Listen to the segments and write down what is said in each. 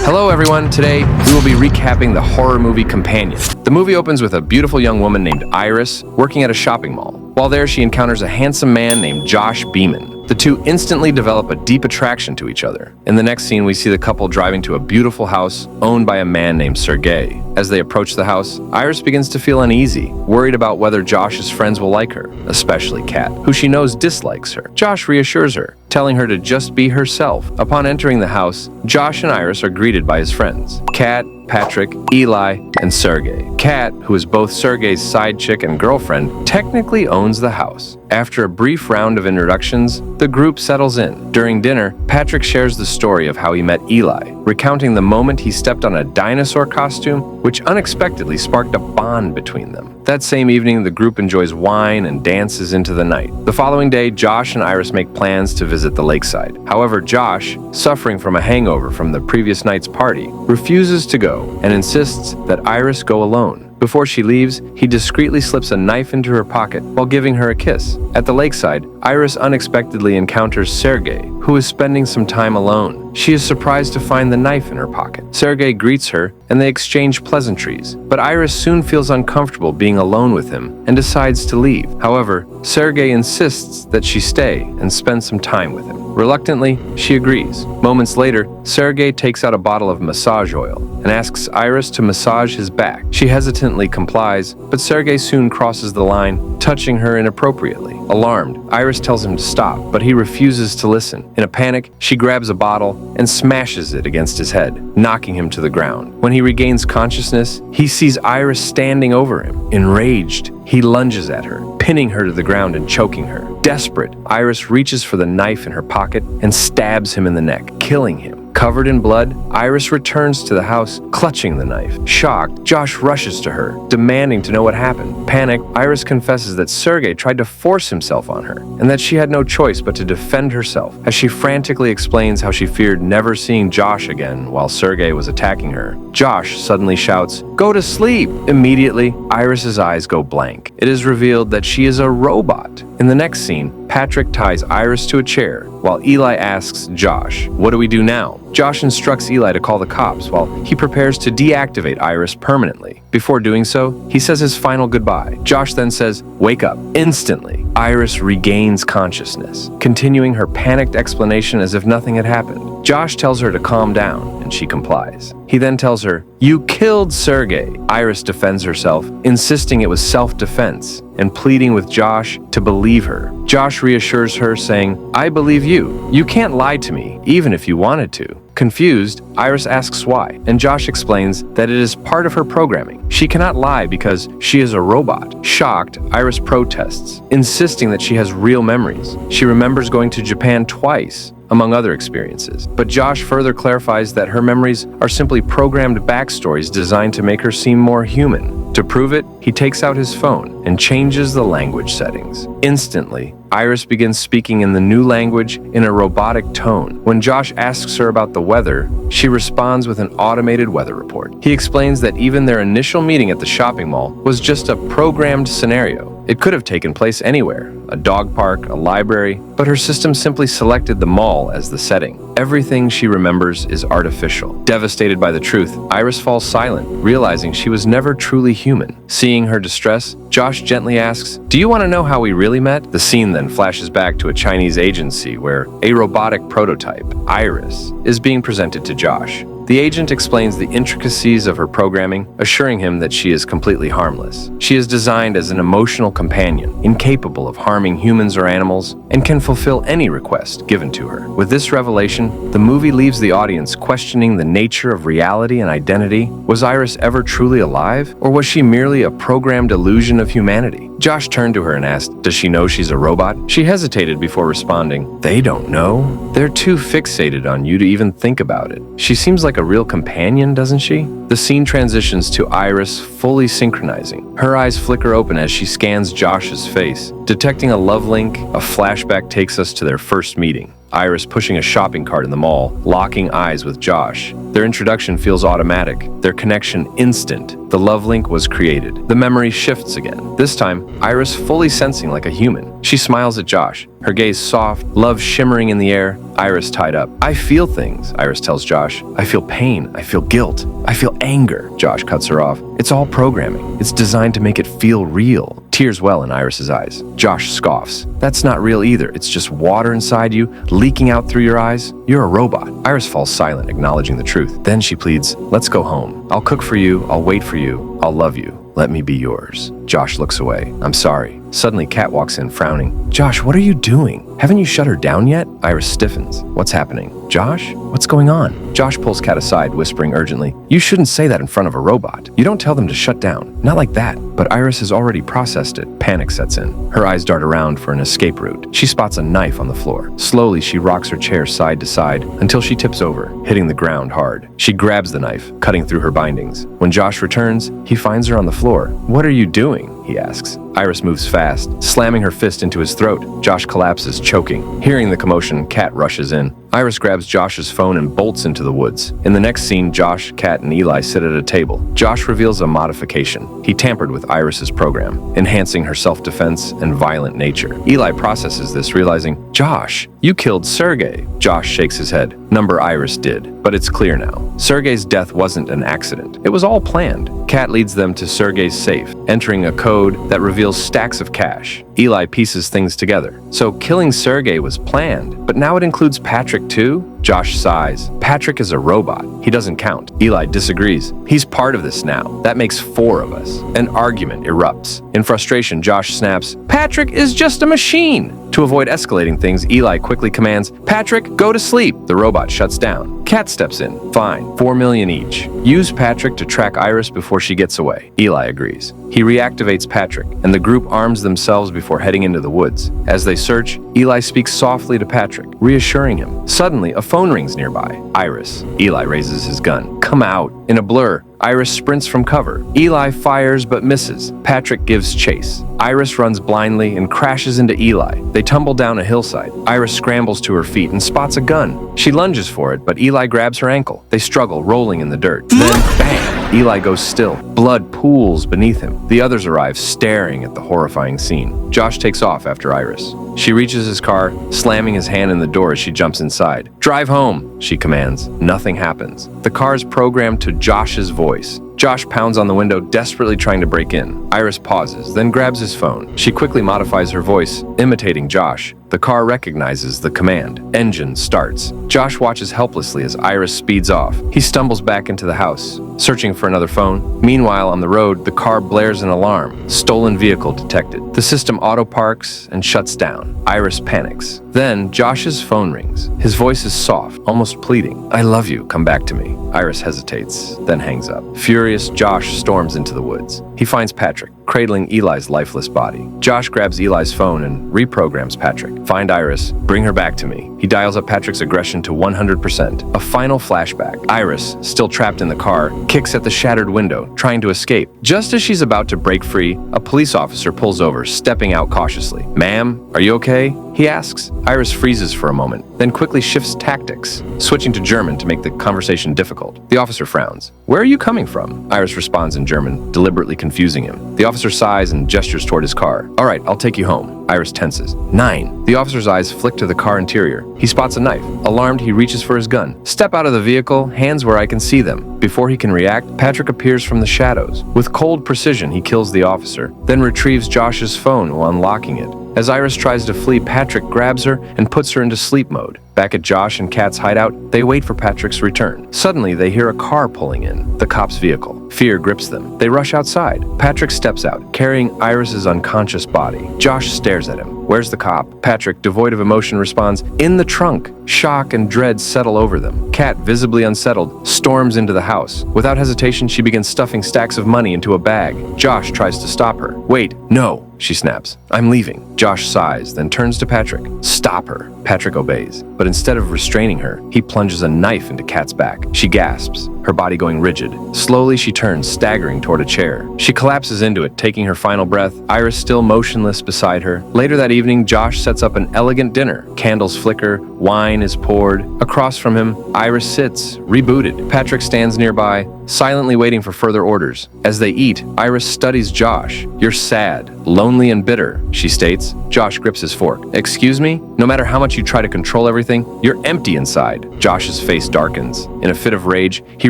Hello everyone, today we will be recapping the horror movie Companion. The movie opens with a beautiful young woman named Iris working at a shopping mall. While there, she encounters a handsome man named Josh Beeman. The two instantly develop a deep attraction to each other. In the next scene, we see the couple driving to a beautiful house owned by a man named Sergey. As they approach the house, Iris begins to feel uneasy, worried about whether Josh's friends will like her, especially Kat, who she knows dislikes her. Josh reassures her, telling her to just be herself. Upon entering the house, Josh and Iris are greeted by his friends, Kat, Patrick, Eli, and Sergey. Kat, who is both Sergey's side chick and girlfriend, technically owns the house. After a brief round of introductions, the group settles in. During dinner, Patrick shares the story of how he met Eli, recounting the moment he stepped on a dinosaur costume, which unexpectedly sparked a bond between them. That same evening, the group enjoys wine and dances into the night. The following day, Josh and Iris make plans to visit the lakeside. However, Josh, suffering from a hangover from the previous night's party, refuses to go and insists that Iris go alone. Before she leaves, he discreetly slips a knife into her pocket while giving her a kiss. At the lakeside, Iris unexpectedly encounters Sergey, who is spending some time alone. She is surprised to find the knife in her pocket. Sergey greets her, and they exchange pleasantries. But Iris soon feels uncomfortable being alone with him and decides to leave. However, Sergey insists that she stay and spend some time with him. Reluctantly, she agrees. Moments later, Sergey takes out a bottle of massage oil and asks Iris to massage his back. She hesitantly complies, but Sergey soon crosses the line, touching her inappropriately. Alarmed, Iris tells him to stop, but he refuses to listen. In a panic, she grabs a bottle and smashes it against his head, knocking him to the ground. When he regains consciousness, he sees Iris standing over him. Enraged, he lunges at her, pinning her to the ground and choking her. Desperate, Iris reaches for the knife in her pocket and stabs him in the neck, killing him. Covered in blood, Iris returns to the house, clutching the knife. Shocked, Josh rushes to her, demanding to know what happened. Panicked, Iris confesses that Sergey tried to force himself on her, and that she had no choice but to defend herself. As she frantically explains how she feared never seeing Josh again while Sergey was attacking her, Josh suddenly shouts, "Go to sleep!" Immediately, Iris's eyes go blank. It is revealed that she is a robot. In the next scene, Patrick ties Iris to a chair, while Eli asks Josh, "What do we do now?" Josh instructs Eli to call the cops while he prepares to deactivate Iris permanently. Before doing so, he says his final goodbye. Josh then says, "Wake up." Instantly, Iris regains consciousness, continuing her panicked explanation as if nothing had happened. Josh tells her to calm down, and she complies. He then tells her, "You killed Sergey." Iris defends herself, insisting it was self-defense, and pleading with Josh to believe her. Josh reassures her, saying, "I believe you. You can't lie to me, even if you wanted to." Confused, Iris asks why, and Josh explains that it is part of her programming. She cannot lie because she is a robot. Shocked, Iris protests, insisting that she has real memories. She remembers going to Japan twice, among other experiences. But Josh further clarifies that her memories are simply programmed backstories designed to make her seem more human. To prove it, he takes out his phone and changes the language settings. Instantly, Iris begins speaking in the new language in a robotic tone. When Josh asks her about the weather, she responds with an automated weather report. He explains that even their initial meeting at the shopping mall was just a programmed scenario. It could have taken place anywhere, a dog park, a library, but her system simply selected the mall as the setting. Everything she remembers is artificial. Devastated by the truth, Iris falls silent, realizing she was never truly human. Seeing her distress, Josh gently asks, "Do you want to know how we really met?" The scene then flashes back to a Chinese agency where a robotic prototype, Iris, is being presented to Josh. The agent explains the intricacies of her programming, assuring him that she is completely harmless. She is designed as an emotional companion, incapable of harming humans or animals, and can fulfill any request given to her. With this revelation, the movie leaves the audience questioning the nature of reality and identity. Was Iris ever truly alive, or was she merely a programmed illusion of humanity? Josh turned to her and asked, "Does she know she's a robot?" She hesitated before responding, "They don't know. They're too fixated on you to even think about it. She seems like a real companion, doesn't she?" The scene transitions to Iris fully synchronizing. Her eyes flicker open as she scans Josh's face. Detecting a love link, a flashback takes us to their first meeting. Iris pushing a shopping cart in the mall, locking eyes with Josh. Their introduction feels automatic, their connection instant. The love link was created. The memory shifts again. This time, Iris fully sensing like a human. She smiles at Josh, her gaze soft, love shimmering in the air, Iris tied up. I feel things, Iris tells Josh. I feel pain. I feel guilt. I feel anger. Josh cuts her off. It's all programming. It's designed to make it feel real. Tears well in Iris's eyes. Josh scoffs. That's not real either. It's just water inside you, leaking out through your eyes. You're a robot. Iris falls silent, acknowledging the truth. Then she pleads, let's go home. I'll cook for you. I'll wait for you. I'll love you. Let me be yours. Josh looks away. I'm sorry. Suddenly, Kat walks in, frowning. Josh, what are you doing? Haven't you shut her down yet? Iris stiffens. What's happening? Josh? What's going on? Josh pulls Kat aside, whispering urgently, you shouldn't say that in front of a robot. You don't tell them to shut down. Not like that. But Iris has already processed it. Panic sets in. Her eyes dart around for an escape route. She spots a knife on the floor. Slowly, she rocks her chair side to side until she tips over, hitting the ground hard. She grabs the knife, cutting through her bindings. When Josh returns, he finds her on the floor. What are you doing? He asks. Iris moves fast, slamming her fist into his throat. Josh collapses, choking. Hearing the commotion, Kat rushes in. Iris grabs Josh's phone and bolts into the woods. In the next scene, Josh, Kat, and Eli sit at a table. Josh reveals a modification. He tampered with Iris's program, enhancing her self-defense and violent nature. Eli processes this, realizing, Josh, you killed Sergey. Josh shakes his head. Number Iris did, but it's clear now. Sergey's death wasn't an accident. It was all planned. Kat leads them to Sergey's safe, entering a code that reveals stacks of cash. Eli pieces things together. So killing Sergey was planned, but now it includes Patrick too? Josh sighs. Patrick is a robot. He doesn't count. Eli disagrees. He's part of this now. That makes 4 of us. An argument erupts. In frustration, Josh snaps, Patrick is just a machine. To avoid escalating things, Eli quickly commands, Patrick, go to sleep. The robot shuts down. Kat steps in. Fine, 4 million each. Use Patrick to track Iris before she gets away. Eli agrees. He reactivates Patrick, and the group arms themselves before heading into the woods. As they search, Eli speaks softly to Patrick, reassuring him. Suddenly, a phone rings nearby. Iris. Eli raises his gun. Come out. In a blur, Iris sprints from cover. Eli fires but misses. Patrick gives chase. Iris runs blindly and crashes into Eli. They tumble down a hillside. Iris scrambles to her feet and spots a gun. She lunges for it, but Eli grabs her ankle. They struggle, rolling in the dirt. Then, bang! Eli goes still. Blood pools beneath him. The others arrive, staring at the horrifying scene. Josh takes off after Iris. She reaches his car, slamming his hand in the door as she jumps inside. Drive home, she commands. Nothing happens. The car is programmed to Josh's voice. Josh pounds on the window, desperately trying to break in. Iris pauses, then grabs his phone. She quickly modifies her voice, imitating Josh. The car recognizes the command. Engine starts. Josh watches helplessly as Iris speeds off. He stumbles back into the house, searching for another phone. Meanwhile, on the road, the car blares an alarm. Stolen vehicle detected. The system auto-parks and shuts down. Iris panics. Then, Josh's phone rings. His voice is soft, almost pleading. I love you, come back to me. Iris hesitates, then hangs up. Furious, Josh storms into the woods. He finds Patrick, cradling Eli's lifeless body. Josh grabs Eli's phone and reprograms Patrick. Find Iris, bring her back to me. He dials up Patrick's aggression to 100%. A final flashback. Iris, still trapped in the car, kicks at the shattered window, trying to escape. Just as she's about to break free, a police officer pulls over, stepping out cautiously. Ma'am, are you okay? He asks. Iris freezes for a moment, then quickly shifts tactics, switching to German to make the conversation difficult. The officer frowns. Where are you coming from? Iris responds in German, deliberately confusing him. The officer sighs and gestures toward his car. All right, I'll take you home. Iris tenses. 9. The officer's eyes flick to the car interior. He spots a knife. Alarmed, he reaches for his gun. Step out of the vehicle, hands where I can see them. Before he can react, Patrick appears from the shadows. With cold precision, he kills the officer, then retrieves Josh's phone while unlocking it. As Iris tries to flee, Patrick grabs her and puts her into sleep mode. Back at Josh and Kat's hideout, they wait for Patrick's return. Suddenly, they hear a car pulling in, the cop's vehicle. Fear grips them. They rush outside. Patrick steps out, carrying Iris's unconscious body. Josh stares at him. Where's the cop? Patrick, devoid of emotion, responds, in the trunk. Shock and dread settle over them. Kat, visibly unsettled, storms into the house. Without hesitation, she begins stuffing stacks of money into a bag. Josh tries to stop her. Wait, no. she snaps. I'm leaving. Josh sighs, then turns to Patrick. Stop her. Patrick obeys, but instead of restraining her, he plunges a knife into Kat's back. She gasps, her body going rigid. Slowly, she turns, staggering toward a chair. She collapses into it, taking her final breath, Iris still motionless beside her. Later that evening, Josh sets up an elegant dinner. Candles flicker, wine is poured. Across from him, Iris sits, rebooted. Patrick stands nearby, silently waiting for further orders. As they eat, Iris studies Josh. You're sad, lonely and bitter, she states. Josh grips his fork. Excuse me? No matter how much you try to control everything, you're empty inside. Josh's face darkens. In a fit of rage, he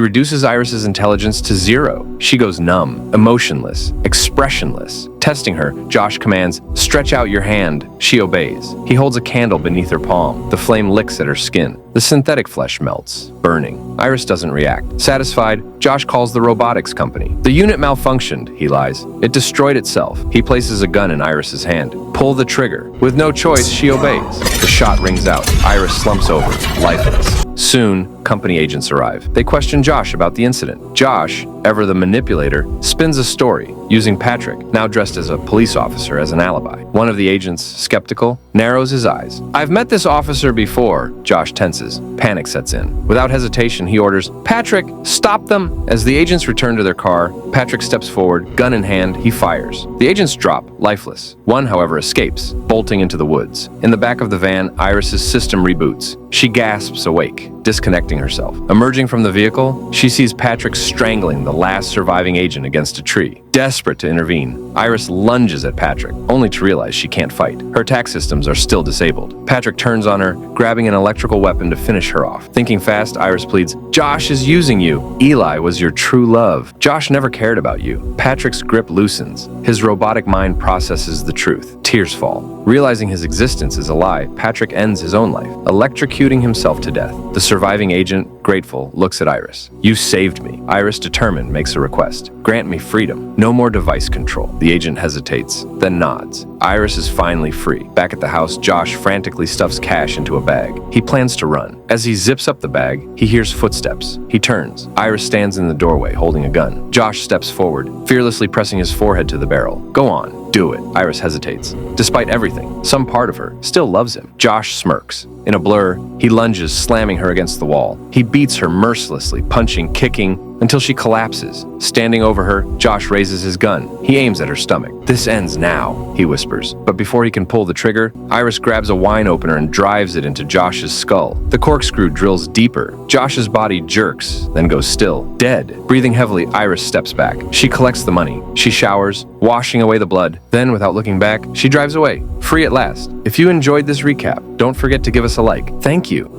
reduces Iris's intelligence to 0. She goes numb, emotionless, expressionless. Testing her, Josh commands, stretch out your hand. She obeys. He holds a candle beneath her palm. The flame licks at her skin. The synthetic flesh melts, burning. Iris doesn't react. Satisfied, Josh calls the robotics company. The unit malfunctioned, he lies. It destroyed itself. He places a gun in Iris's hand. Pull the trigger. With no choice, she obeys. The shot rings out. Iris slumps over, lifeless. Soon, company agents arrive. They question Josh about the incident. Josh, ever the manipulator, spins a story, using Patrick, now dressed as a police officer, as an alibi. One of the agents, skeptical, narrows his eyes. I've met this officer before. Josh tenses. Panic sets in. Without hesitation, he orders, Patrick, stop them! As the agents return to their car, Patrick steps forward, gun in hand, he fires. The agents drop, lifeless. One, however, escapes, bolting into the woods. In the back of the van, Iris's system reboots. She gasps awake, disconnecting herself. Emerging from the vehicle, she sees Patrick strangling the last surviving agent against a tree. Desperate to intervene, Iris lunges at Patrick, only to realize she can't fight. Her attack systems are still disabled. Patrick turns on her, grabbing an electrical weapon to finish her off. Thinking fast, Iris pleads, Josh is using you. Eli was your true love. Josh never cared about you. Patrick's grip loosens. His robotic mind processes the truth. Tears fall. Realizing his existence is a lie, Patrick ends his own life, electrocuting himself to death. The surviving agent, grateful, looks at Iris. You saved me. Iris, determined, makes a request. Grant me freedom. No more device control. The agent hesitates, then nods. Iris is finally free. Back at the house, Josh frantically stuffs cash into a bag. He plans to run. As he zips up the bag, he hears footsteps. He turns. Iris stands in the doorway, holding a gun. Josh steps forward, fearlessly pressing his forehead to the barrel. Go on. Do it. Iris hesitates. Despite everything, some part of her still loves him. Josh smirks. In a blur, he lunges, slamming her against the wall. He beats her mercilessly, punching, kicking, until she collapses. Standing over her, Josh raises his gun. He aims at her stomach. This ends now, he whispers. But before he can pull the trigger, Iris grabs a wine opener and drives it into Josh's skull. The corkscrew drills deeper. Josh's body jerks, then goes still, dead. Breathing heavily, Iris steps back. She collects the money. She showers, washing away the blood. Then, without looking back, she drives away, free at last. If you enjoyed this recap, don't forget to give us a like. Thank you.